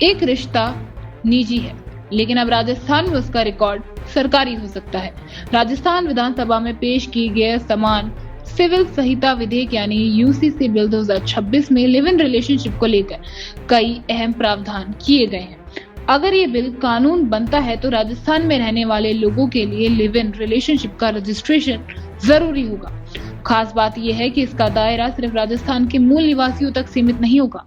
एक रिश्ता निजी है, लेकिन अब राजस्थान में उसका रिकॉर्ड सरकारी हो सकता है। राजस्थान विधानसभा में पेश की गई समान सिविल संहिता विधेयक यानी यूसीसी बिल 2026 में लिव इन रिलेशनशिप को लेकर कई अहम प्रावधान किए गए हैं। अगर ये बिल कानून बनता है तो राजस्थान में रहने वाले लोगों के लिए लिव इन रिलेशनशिप का रजिस्ट्रेशन जरूरी होगा। खास बात यह है कि इसका दायरा सिर्फ राजस्थान के मूल निवासियों तक सीमित नहीं होगा।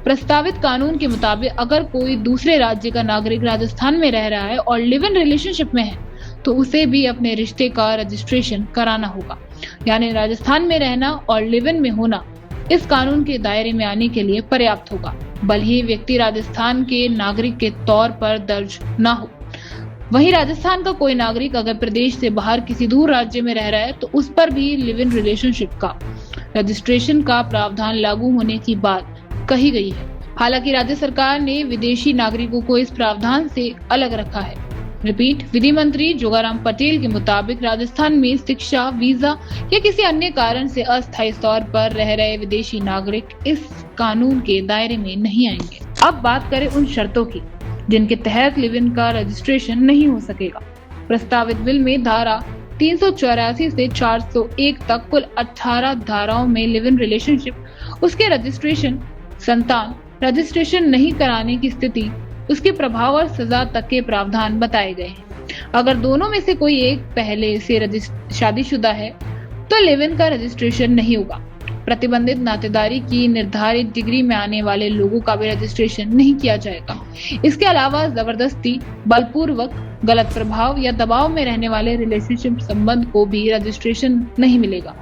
प्रस्तावित कानून के मुताबिक अगर कोई दूसरे राज्य का नागरिक राजस्थान में रह रहा है और लिव इन रिलेशनशिप में है तो उसे भी अपने रिश्ते का रजिस्ट्रेशन कराना होगा। यानी राजस्थान में रहना और लिव इन में होना इस कानून के दायरे में आने के लिए पर्याप्त होगा, भले ही व्यक्ति राजस्थान के नागरिक के तौर पर दर्ज न हो। वहीं राजस्थान का कोई नागरिक अगर प्रदेश से बाहर किसी दूर राज्य में रह रहा है तो उस पर भी लिव इन रिलेशनशिप का रजिस्ट्रेशन का प्रावधान लागू होने की बात कही गई है। हालांकि राज्य सरकार ने विदेशी नागरिकों को इस प्रावधान से अलग रखा है। रिपीट, विधि मंत्री जोगाराम पटेल के मुताबिक राजस्थान में शिक्षा, वीजा या किसी अन्य कारण से अस्थायी तौर पर रह रहे विदेशी नागरिक इस कानून के दायरे में नहीं आएंगे। अब बात करें उन शर्तों की जिनके तहत लिव इन का रजिस्ट्रेशन नहीं हो सकेगा। प्रस्तावित बिल में धारा 384 से 401 तक कुल 18 धाराओं में लिव इन रिलेशनशिप, उसके रजिस्ट्रेशन, संतान, रजिस्ट्रेशन नहीं कराने की स्थिति, उसके प्रभाव और सजा तक के प्रावधान बताए गए हैं। अगर दोनों में से कोई एक पहले से शादीशुदा है तो लिव इन का रजिस्ट्रेशन नहीं होगा। प्रतिबंधित नातेदारी की निर्धारित डिग्री में आने वाले लोगों का भी रजिस्ट्रेशन नहीं किया जाएगा। इसके अलावा जबरदस्ती, बलपूर्वक, गलत प्रभाव या दबाव में रहने वाले रिलेशनशिप संबंध को भी रजिस्ट्रेशन नहीं मिलेगा।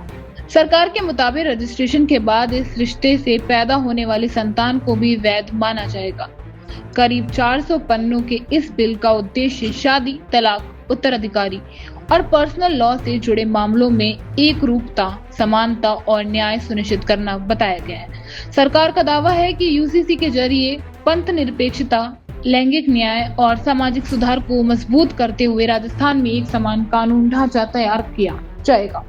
सरकार के मुताबिक रजिस्ट्रेशन के बाद इस रिश्ते से पैदा होने वाली संतान को भी वैध माना जाएगा। करीब 400 पन्नों के इस बिल का उद्देश्य शादी, तलाक, उत्तराधिकारी और पर्सनल लॉ से जुड़े मामलों में एक रूपता, समानता और न्याय सुनिश्चित करना बताया गया है। सरकार का दावा है कि यूसीसी के जरिए पंथ निरपेक्षता, लैंगिक न्याय और सामाजिक सुधार को मजबूत करते हुए राजस्थान में एक समान कानून ढांचा तैयार किया जाएगा।